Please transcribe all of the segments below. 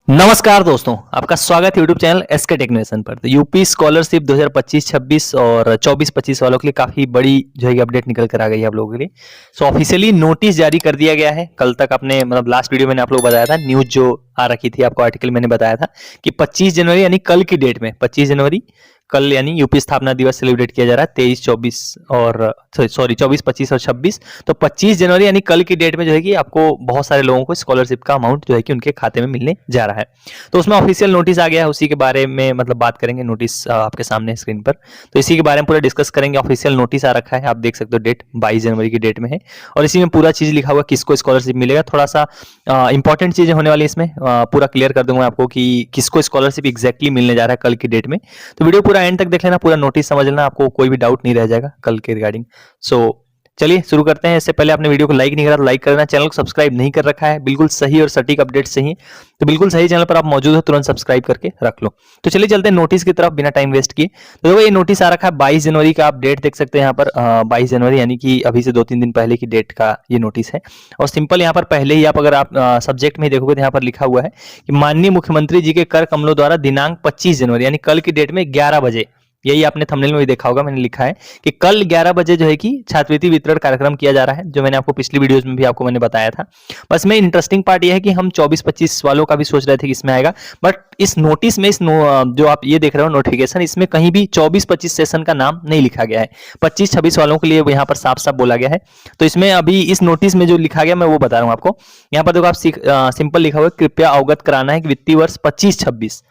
नमस्कार दोस्तों, आपका स्वागत है यूट्यूब चैनल एसके टेक्नीशियन पर। तो यूपी स्कॉलरशिप 2025-26 और 24-25 वालों के लिए काफी बड़ी जो है अपडेट निकल कर आ गई है आप लोगों के लिए। सो ऑफिशियली नोटिस जारी कर दिया गया है। कल तक आपने मतलब लास्ट वीडियो मैंने आप लोग बताया था, न्यूज जो आ रखी थी आपको, आर्टिकल मैंने बताया था कि 25 जनवरी यानी कल की डेट में 25 जनवरी कल यानी यूपी स्थापना दिवस सेलिब्रेट किया जा रहा है 23-24 और सॉरी 24-25 और 26। तो 25 जनवरी यानी कल की डेट में जो है कि आपको बहुत सारे लोगों को स्कॉलरशिप का अमाउंट जो है कि उनके खाते में मिलने जा रहा है। तो उसमें ऑफिशियल नोटिस आ गया है, उसी के बारे में मतलब बात करेंगे। नोटिस आपके सामने स्क्रीन पर, तो इसी के बारे में पूरा डिस्कस करेंगे। ऑफिशियल नोटिस आ रखा है, आप देख सकते हो, डेट 22 जनवरी की डेट में है और इसी में पूरा चीज लिखा हुआ किसको स्कॉलरशिप मिलेगा। थोड़ा सा इंपॉर्टेंट चीजें होने वाली इसमें, पूरा क्लियर कर दूंगा आपको कि किसको स्कॉलरशिप एग्जैक्टली मिलने जा रहा है कल की डेट में। तो वीडियो पूरा एंड तक देख लेना, पूरा नोटिस समझ लेना, आपको कोई भी डाउट नहीं रह जाएगा कल के रिगार्डिंग। सो चलिए शुरू करते हैं। इससे पहले आपने वीडियो को लाइक नहीं करा तो लाइक करना, चैनल को सब्सक्राइब नहीं कर रखा है, बिल्कुल सही और सटीक अपडेट चाहिए तो बिल्कुल सही चैनल पर आप मौजूद हो, तुरंत सब्सक्राइब करके रख लो। तो चलिए चलते हैं नोटिस की तरफ बिना टाइम वेस्ट किए। तो देखो ये नोटिस आ रखा है 22 जनवरी का, आप डेट देख सकते हैं यहाँ पर 22 जनवरी यानी कि अभी से 2-3 दिन पहले की डेट का ये नोटिस है। और सिंपल यहाँ पर पहले ही आप अगर आप सब्जेक्ट में देखोगे तो यहाँ पर लिखा हुआ है कि माननीय मुख्यमंत्री जी के कर कमलों द्वारा दिनांक 25 जनवरी यानी कल की डेट में 11 बजे, यही आपने थंबनेल में भी देखा होगा, मैंने लिखा है कि कल 11 बजे जो है कि छात्रवृत्ति वितरण कार्यक्रम किया जा रहा है, जो मैंने आपको पिछली वीडियोस में भी आपको मैंने बताया था। बस में इंटरेस्टिंग पार्ट ये है कि हम 24-25 वालों का भी सोच रहे थे कि इसमें आएगा, बट इस नोटिस में जो आप ये देख रहे हो नोटिफिकेशन, इसमें कहीं भी 24-25 सेशन का नाम नहीं लिखा गया है। 25-26 वालों के लिए यहाँ पर साफ साफ बोला गया है। तो इसमें अभी इस नोटिस में जो लिखा गया मैं वो बता रहा हूँ आपको। यहाँ पर देखो आप सिंपल लिखा हुआ है, कृपया अवगत कराना है कि वित्तीय वर्ष 25-26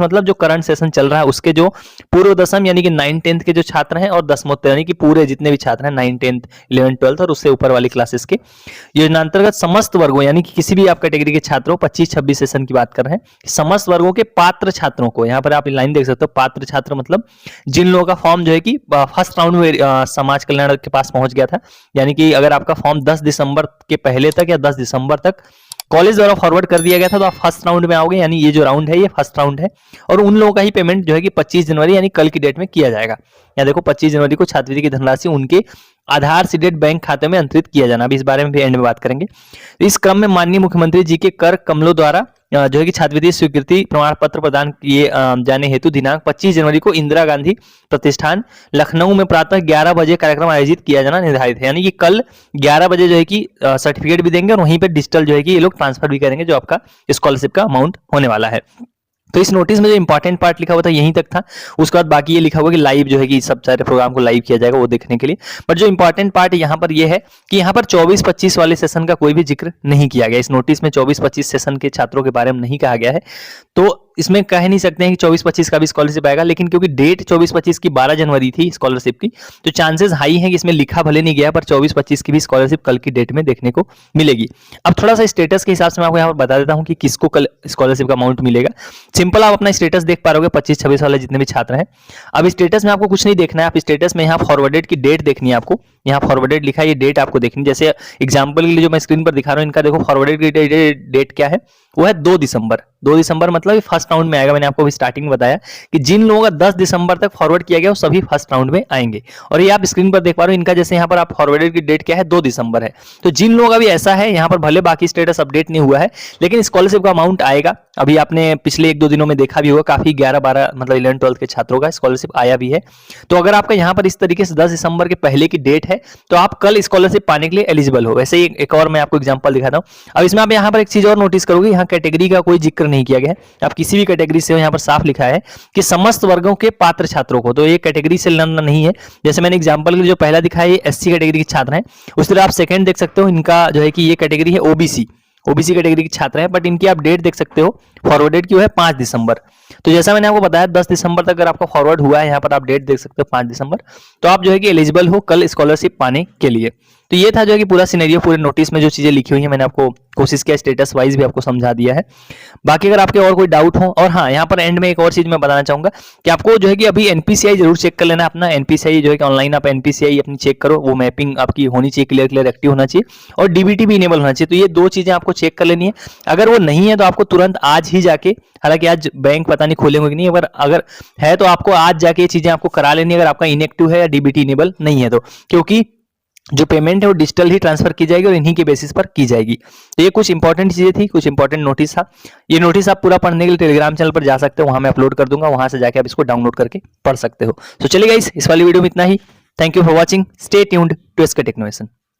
मतलब जो करंट सेशन चल रहा है उसके जो पूर्व दशम यानी कि 9-10th के जो छात्र हैं और दसमोत्तर यानी कि पूरे जितने भी छात्र हैं 9-10th 11-12 और उससे ऊपर वाली क्लासेस के योजनांतर्गत समस्त वर्गों यानी कि किसी भी आप कैटेगरी के छात्रों 25-26 सेशन की बात कर रहे हैं, समस्त वर्गों के पात्र छात्रों को, यहाँ पर आप लाइन देख सकते हो, पात्र छात्र मतलब जिन लोगों का फॉर्म जो है कि फर्स्ट राउंड में समाज कल्याण के पास पहुंच गया था, यानी कि अगर आपका फॉर्म 10 दिसंबर के पहले तक या 10 दिसंबर तक कॉलेज द्वारा फॉरवर्ड कर दिया गया था तो आप फर्स्ट राउंड में आओगे, यानी ये जो राउंड है ये फर्स्ट राउंड है। और उन लोगों का ही पेमेंट जो है कि 25 जनवरी यानी कल की डेट में किया जाएगा। या देखो 25 जनवरी को छात्रवृत्ति की धनराशि उनके आधार सीडेड बैंक खाते में अंतरित किया जाना, अभी इस बारे में भी एंड में बात करेंगे। इस क्रम में माननीय मुख्यमंत्री जी के कर कमलों द्वारा जो है कि छात्रवृत्ति स्वीकृति प्रमाण पत्र प्रदान किए जाने हेतु दिनांक 25 जनवरी को इंदिरा गांधी प्रतिष्ठान लखनऊ में प्रातः 11 बजे कार्यक्रम आयोजित किया जाना निर्धारित है। यानी कि कल 11 बजे जो है कि सर्टिफिकेट भी देंगे और वहीं पे डिजिटल जो है कि ये लोग ट्रांसफर भी करेंगे जो आपका स्कॉलरशिप का अमाउंट होने वाला है। तो इस नोटिस में जो इंपॉर्टेंट पार्ट लिखा हुआ था यहीं तक था। उसके बाद बाकी ये लिखा हुआ कि लाइव जो है कि सब सारे प्रोग्राम को लाइव किया जाएगा वो देखने के लिए। बट जो इंपॉर्टेंट पार्ट यहाँ पर ये है कि यहाँ पर 24-25 वाले सेशन का कोई भी जिक्र नहीं किया गया। इस नोटिस में 24-25 सेशन के छात्रों के बारे में नहीं कहा गया है, तो इसमें कह नहीं सकते हैं कि 24-25 का भी स्कॉलरशिप आएगा। लेकिन क्योंकि डेट 24-25 की 12 जनवरी थी स्कॉलरशिप की, तो चांसेस हाई हैं कि इसमें लिखा भले नहीं गया पर 24-25 की भी स्कॉलरशिप कल की डेट में देखने को मिलेगी। अब थोड़ा सा स्टेटस के हिसाब से मैं आपको यहाँ पर बता देता हूँ कि किसको कल स्कॉलरशिप का अमाउंट मिलेगा। सिंपल आप अपना स्टेटस देख पा रहे 25-26 वाले जितने भी छात्र हैं। अब स्टेटस में आपको कुछ नहीं देखना है, आप स्टेटस में यहाँ फॉरवर्डेड की डेट देखनी है आपको। यहाँ फॉरवर्डेड लिखा है, ये डेट आपको देखनी। जैसे एग्जांपल के लिए जो मैं स्क्रीन पर दिखा रहा हूँ इनका देखो फॉरवर्डेड की डेट क्या है, वो है 2 दिसंबर। 2 दिसंबर मतलब फर्स्ट राउंड में आएगा। मैंने आपको अभी स्टार्टिंग में बताया कि जिन लोगों का 10 दिसंबर तक फॉरवर्ड किया गया वो सभी फर्स्ट राउंड में आएंगे। और ये आप स्क्रीन पर देख पा रहे हो इनका, जैसे यहाँ पर आप फॉरवर्डेड की डेट क्या है 2 दिसंबर है। तो जिन लोगों का भी ऐसा है, यहाँ पर भले बाकी स्टेटस अपडेट नहीं हुआ है लेकिन स्कॉलरशिप का अमाउंट आएगा। अभी आपने पिछले 1-2 दिनों में देखा भी होगा, काफी 11-12 मतलब 11-12 के छात्रों का स्कॉलरशिप आया भी है। तो अगर आपका यहाँ पर इस तरीके से 10 दिसंबर के पहले की डेट है तो आप कल स्कॉलरशिप पाने के लिए एलिजिबल हो। वैसे ही एक और मैं आपको एग्जांपल दिखाता हूँ। अब इसमें आप यहाँ पर एक चीज और नोटिस करोगे, यहाँ कैटेगरी का कोई जिक्र नहीं किया गया है। आप किसी भी कैटेगरी से हो, यहाँ पर साफ लिखा है कि समस्त वर्गों के पात्र छात्रों को, तो ये कैटेगरी से लेना नहीं है। जैसे मैंने एग्जांपल के लिए जो पहला दिखाया ये एससी कैटेगरी के छात्र हैं, उस तरह आप सेकंड देख सकते हो, इनका जो है कि ये कैटेगरी है ओबीसी कैटेगरी के छात्र हैं। बट इनकी आप डेट देख सकते हो, फॉरवर्डेड की है 5 दिसंबर। तो जैसा मैंने आपको बताया 10 दिसंबर तक अगर आपका फॉरवर्ड हुआ है, यहाँ पर आप डेट देख सकते हो 5 दिसंबर, तो आप जो है कि एलिजिबल हो कल स्कॉलरशिप पाने के लिए। तो ये था जो है कि पूरा सिनेरियो, पूरे नोटिस में जो चीजें लिखी हुई है मैंने आपको कोशिश किया स्टेटस वाइज भी आपको समझा दिया है। बाकी अगर आपके और कोई डाउट हो, और हाँ यहाँ पर एंड में एक और चीज मैं बताना चाहूंगा कि आपको जो है कि अभी एनपीसीआई जरूर चेक कर लेना। अपना एनपीसीआई जो है कि ऑनलाइन आप एनपीसीआई अपनी चेक करो, वो मैपिंग आपकी होनी चाहिए, क्लियर एक्टिव होना चाहिए और डीबीटी भी इनेबल होना चाहिए। तो ये 2 चीजें आपको चेक कर लेनी है। अगर वो नहीं है तो आपको तुरंत आज ही जाके, हालांकि आज बैंक पता नहीं खोलेंगे कि नहीं, अगर है तो आपको आज जाके ये चीजें आपको करा लेनी है अगर आपका इनएक्टिव है या डीबीटी इनेबल नहीं है तो। क्योंकि जो पेमेंट है वो डिजिटल ही ट्रांसफर की जाएगी और इन्हीं के बेसिस पर की जाएगी। तो ये कुछ इंपॉर्टेंट चीजें थी, कुछ इंपॉर्टेंट नोटिस था। ये नोटिस आप पूरा पढ़ने के लिए टेलीग्राम चैनल पर जा सकते हो, वहां मैं अपलोड कर दूंगा, वहां से जाके आप इसको डाउनलोड करके पढ़ सकते हो। तो चलिए गाइस, इस वाली वीडियो में इतना ही। Thank you for watching, stay tuned to SK टेक्नोवेशन।